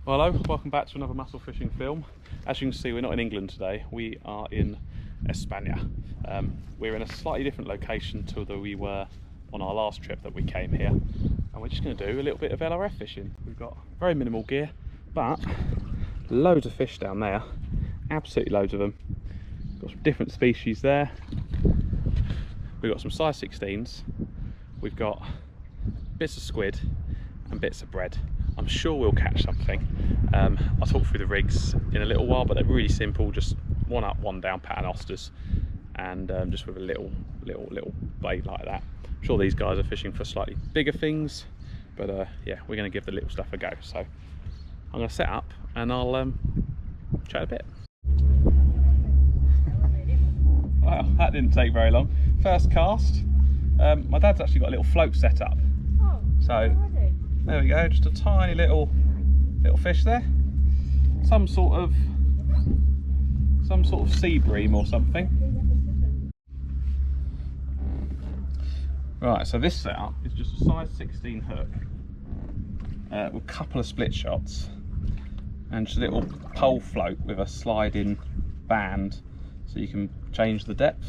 Well, hello, welcome back to another mussel fishing film. As you can see, we're not in England today, we are in España. We're in a slightly different location to where we were on our last trip that we came here. And we're just going to do a little bit of LRF fishing. We've got very minimal gear, but loads of fish down there. Absolutely loads of them. Got some different species there. We've got some size 16s. We've got bits of squid and bits of bread. I'm sure we'll catch something. I'll talk through the rigs in a little while, but they're really simple, just one up, one down paternosters, and just with a little bait like that. I'm sure these guys are fishing for slightly bigger things, but yeah, we're going to give the little stuff a go. So I'm going to set up and I'll chat a bit. Wow, that didn't take very long. First cast. My dad's actually got a little float set up. Oh, so there we go, just a tiny little fish there. Some sort of sea bream or something. Right, so this setup is just a size 16 hook with a couple of split shots and just a little pole float with a sliding band so you can change the depth.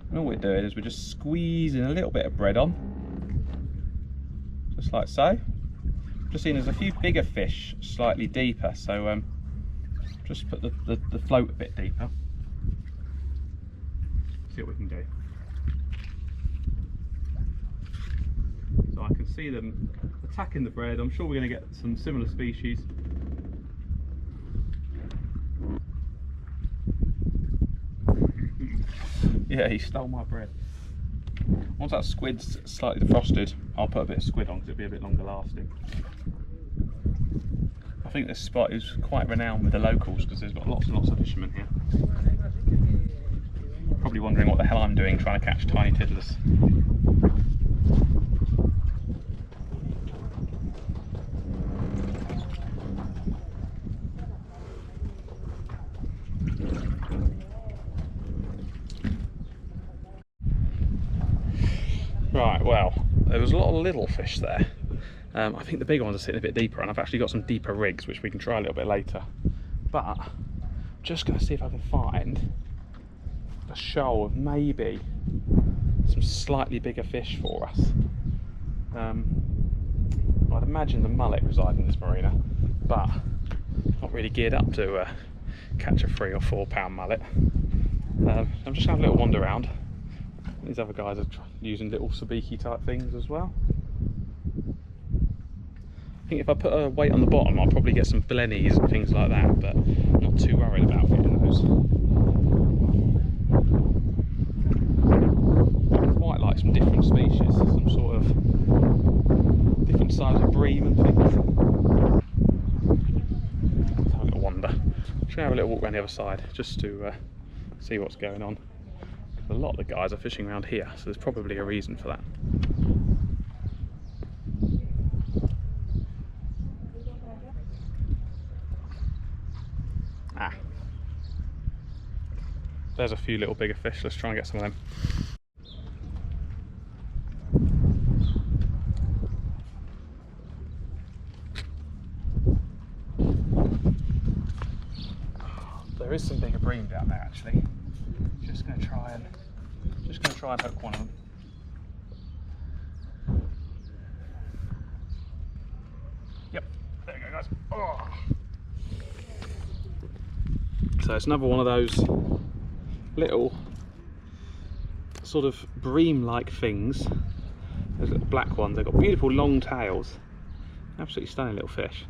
And all we're doing is we're just squeezing a little bit of bread on, just like so. Just seeing there's a few bigger fish slightly deeper, so just put the float a bit deeper. See what we can do. So I can see them attacking the bread. I'm sure we're going to get some similar species. Yeah, he stole my bread. Once that squid's slightly defrosted, I'll put a bit of squid on because it'll be a bit longer lasting. I think this spot is quite renowned with the locals because there's got lots and lots of fishermen here. Probably wondering what the hell I'm doing trying to catch tiny tiddlers. Right, well, there was a lot of little fish there. I think the bigger ones are sitting a bit deeper, and I've actually got some deeper rigs which we can try a little bit later. But I'm just going to see if I can find a shoal of maybe some slightly bigger fish for us. I'd imagine the mullet reside in this marina, but not really geared up to catch a 3 or 4 pound mullet. I'm just having a little wander around. These other guys are using little sabiki type things as well. I think if I put a weight on the bottom, I'll probably get some blennies and things like that, but I'm not too worried about getting those. I quite like some different species, some sort of different size of bream and things. Let's have a little wander. I'm just going to have a little walk around the other side just to see what's going on. A lot of the guys are fishing around here, so there's probably a reason for that. Ah, there's a few little bigger fish. Let's try and get some of them. There is some bigger bream down there actually. Just going to try and hook one of them. Yep, there you go, guys. Oh. So it's another one of those little sort of bream-like things. Those little black ones. They've got beautiful long tails. Absolutely stunning little fish.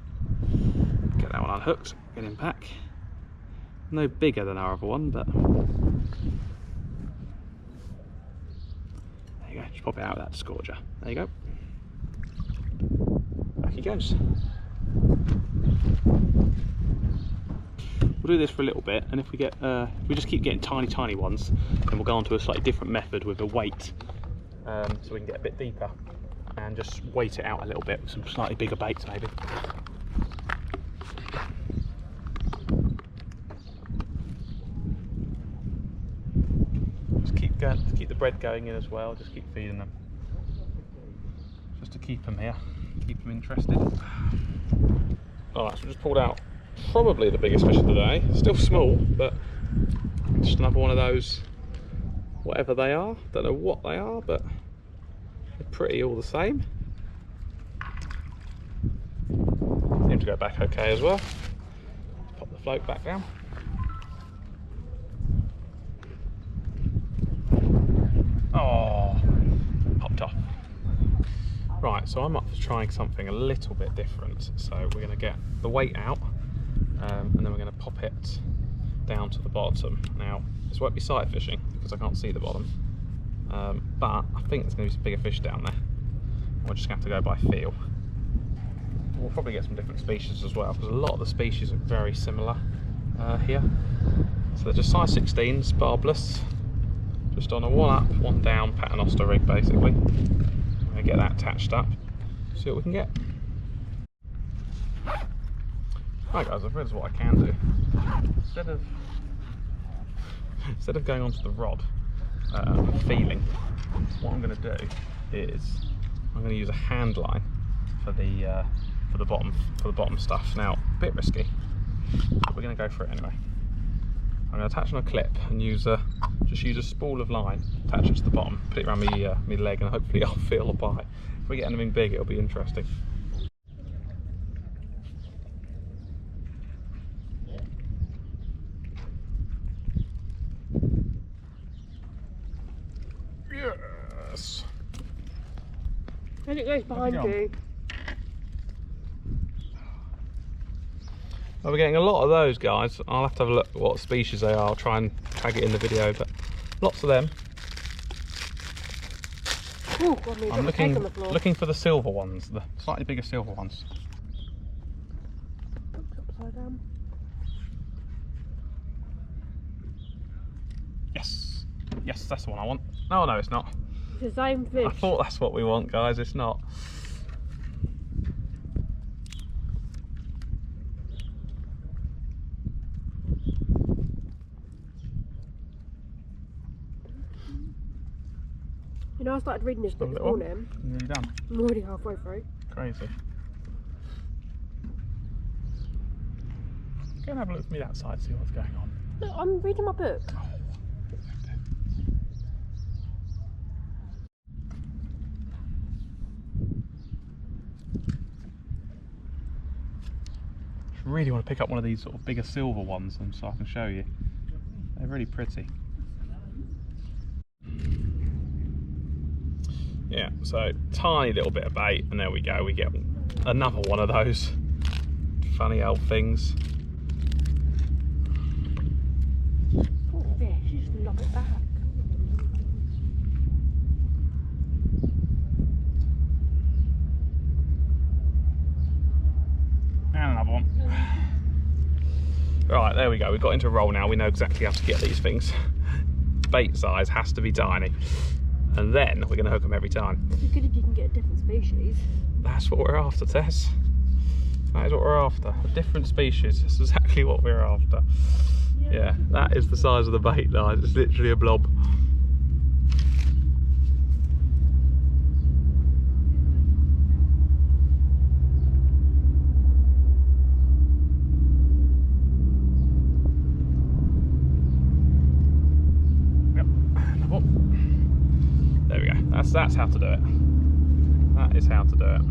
Get that one unhooked. Get him back. No bigger than our other one, but. Just pop it out of that scourger. There you go. Back he goes. We'll do this for a little bit, and if we get, if we just keep getting tiny ones, then we'll go on to a slightly different method with a weight, so we can get a bit deeper and just weight it out a little bit with some slightly bigger baits maybe. To keep the bread going in as well, just keep feeding them. Just to keep them here, keep them interested. Alright, so we just pulled out probably the biggest fish of the day. Still small, but just another one of those, whatever they are. Don't know what they are, but they're pretty all the same. Seem to go back okay as well. Pop the float back down. Oh, popped off. Right, so I'm up for trying something a little bit different. So we're going to get the weight out, and then we're going to pop it down to the bottom. Now, this won't be sight fishing because I can't see the bottom, but I think there's going to be some bigger fish down there. We're just going to have to go by feel. We'll probably get some different species as well, because a lot of the species are very similar here. So they're just size 16s, barbless, just on a one up, one down paternoster rig basically. I'm going to get that attached up, see what we can get. Right guys, I've realised what I can do. Instead of going onto the rod and feeling, what I'm going to do is I'm going to use a hand line for the bottom stuff. Now, a bit risky, but we're going to go for it anyway. I'm going to attach on a clip and just use a spool of line, attach it to the bottom, put it around my leg, and hopefully I'll feel a bite. If we get anything big, it'll be interesting. Yes. And it goes behind you. Well, we're getting a lot of those, guys. I'll have to have a look at what species they are. I'll try and tag it in the video, but lots of them. Ooh, God, I'm looking for the silver ones, the slightly bigger silver ones. Upside down. Yes, yes, that's the one I want. Oh no, it's not. It's the same fish. I thought that's what we want, guys. It's not. You know, I started reading this book this morning. Nearly done. I'm already halfway through. Crazy. Go and have a look at me that side, see what's going on. Look, I'm reading my book. Oh. I really want to pick up one of these sort of bigger silver ones, and so I can show you. They're really pretty. Yeah, so tiny little bit of bait, and there we go, we get another one of those funny old things. Poor fish, you just lob it back. And another one. Right, there we go, we've got into a roll now, we know exactly how to get these things. Bait size has to be tiny. And then we're going to hook them every time. It'd be good if you can get a different species. That's what we're after, Tess. That is what we're after. A different species. That's exactly what we're after. Yeah, that is the size of the bait, guys. It's literally a blob. That's how to do it. That is how to do it.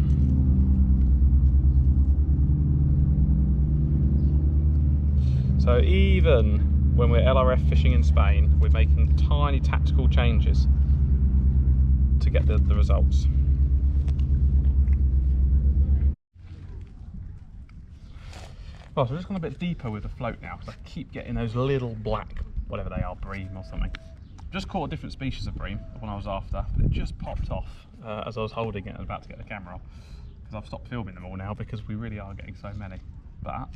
So even when we're LRF fishing in Spain, we're making tiny tactical changes to get the results. Well, so we're just going a bit deeper with the float now, because I keep getting those little black, whatever they are, bream or something. Just caught a different species of bream, the one I was after, but it just popped off as I was holding it and about to get the camera on, because I've stopped filming them all now because we really are getting so many. But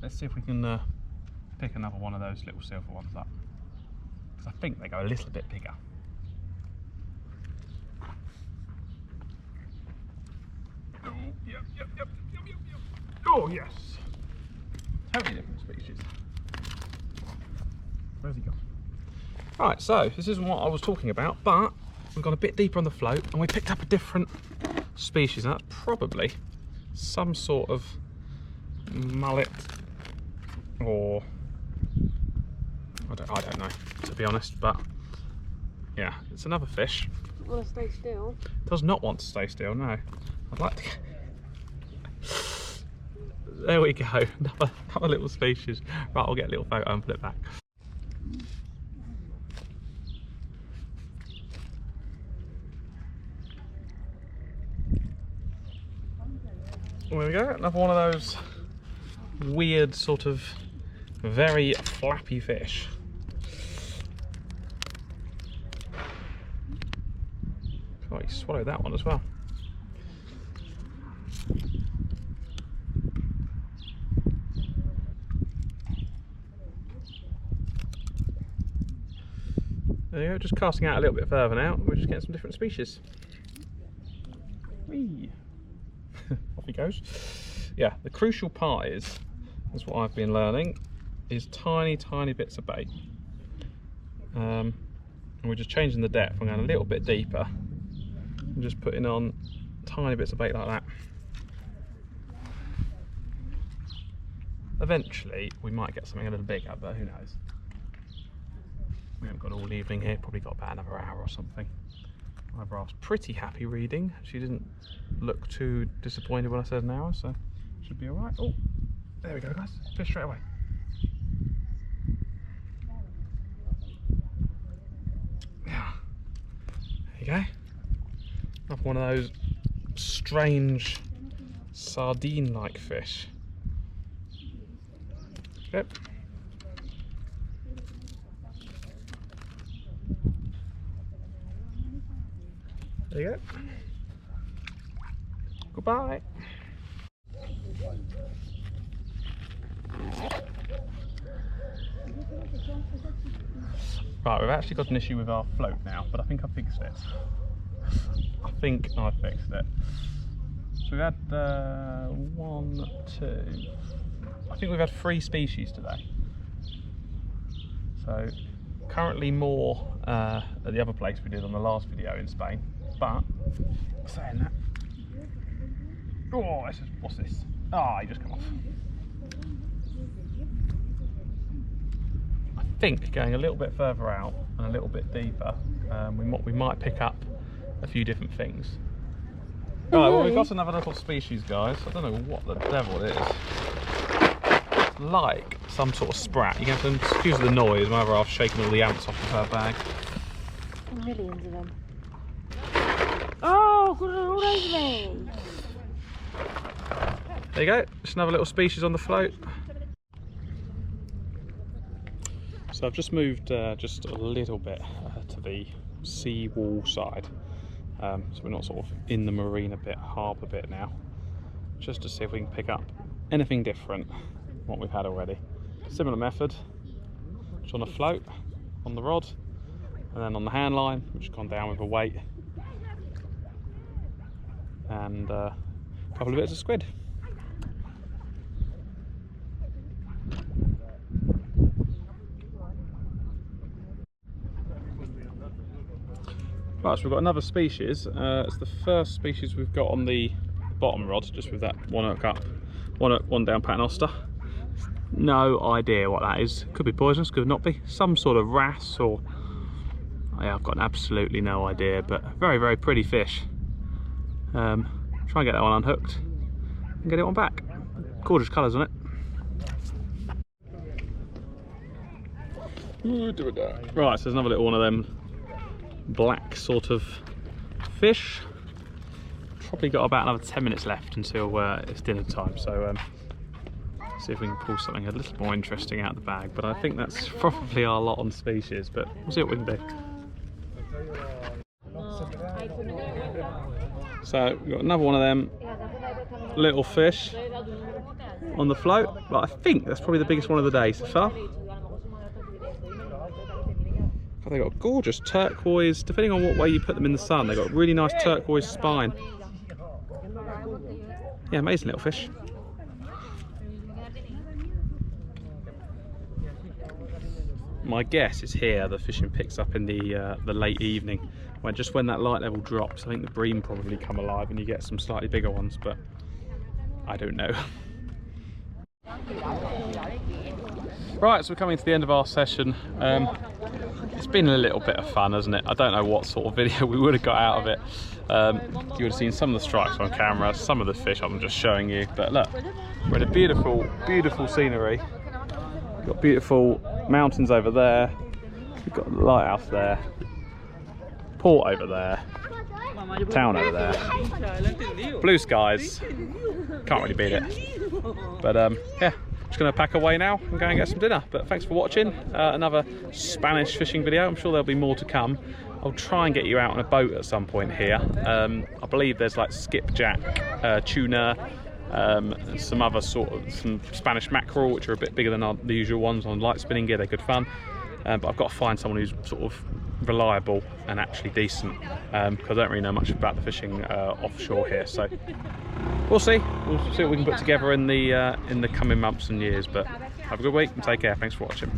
let's see if we can pick another one of those little silver ones up, because I think they go a little bit bigger. Oh, yep. Oh, yes. Totally different species. Where's he gone? Right, so this isn't what I was talking about, but we've gone a bit deeper on the float and we picked up a different species, and that's probably some sort of mullet, or I don't know, to be honest, but yeah, it's another fish. Doesn't want to stay still. Does not want to stay still, no. I'd like to. There we go, another little species. Right, I'll get a little photo and flip back. There we go, another one of those weird sort of very flappy fish. Oh, he swallowed that one as well. There you go, just casting out a little bit further now, we're just getting some different species. Whee! Off he goes. Yeah, the crucial part is what I've been learning, is tiny bits of bait. And we're just changing the depth. I'm going a little bit deeper. I'm just putting on tiny bits of bait like that. Eventually, we might get something a little bigger, but who knows? We haven't got all evening here, probably got about another hour or something. My bra's pretty happy reading. She didn't look too disappointed when I said an hour, so should be alright. Oh, there we go, guys. Fish straight away. Yeah. There you go. Another one of those strange sardine-like fish. Yep. There you go. Goodbye. Right, we've actually got an issue with our float now, but I think I fixed it. I think I fixed it. So we've had I think we've had 3 species today. So currently more at the other place we did on the last video in Spain, but saying that, oh, what's this? Ah, he just come off. I think going a little bit further out and a little bit deeper, we might pick up a few different things. Right, well, we've got another little species, guys. I don't know what the devil it is. It's like some sort of sprat. You can have to excuse the noise. My other half's shaking all the ants off of her bag. Millions of them. Oh, got it all over me. There you go. Just another little species on the float. So I've just moved just a little bit to the seawall side. So we're not sort of in the marina bit, harbour bit now, just to see if we can pick up anything different from what we've had already. Similar method, just on a float, on the rod, and then on the hand line, which has gone down with a weight, and a couple of bits of squid. Right, so we've got another species. It's the first species we've got on the bottom rod, just with that one hook up, one down paternoster. No idea what that is. Could be poisonous, could not be. Some sort of wrasse, or yeah, I've got absolutely no idea. But very, very pretty fish. Try and get that one unhooked and get it on back. Gorgeous colours on it. Right, so there's another little one of them black sort of fish. Probably got about another 10 minutes left until it's dinner time, so see if we can pull something a little more interesting out of the bag. But I think that's probably our lot on species, but we'll see what we can do. So we've got another one of them little fish on the float, but I think that's probably the biggest one of the day so far. They've got gorgeous turquoise, depending on what way you put them in the sun, they've got a really nice turquoise spine. Yeah, amazing little fish. My guess is here the fishing picks up in the late evening, when that light level drops. I think the bream probably come alive and you get some slightly bigger ones, but I don't know. Right, so we're coming to the end of our session. It's been a little bit of fun, hasn't it? I don't know what sort of video we would have got out of it. You would have seen some of the strikes on camera, some of the fish I'm just showing you. But look, we're in a beautiful, beautiful scenery. We've got beautiful mountains over there. We've got the lighthouse there. Port over there. Town over there. Blue skies. Can't really beat it. But yeah. Just going to pack away now and go and get some dinner. But thanks for watching another Spanish fishing video. I'm sure there'll be more to come. I'll try and get you out on a boat at some point here. I believe there's like skipjack, tuna, some other some Spanish mackerel, which are a bit bigger than the usual ones on light spinning gear. They're good fun. But I've got to find someone who's sort of reliable and actually decent, because I don't really know much about the fishing offshore here. So we'll see what we can put together in the coming months and years. But have a good week and take care. Thanks for watching.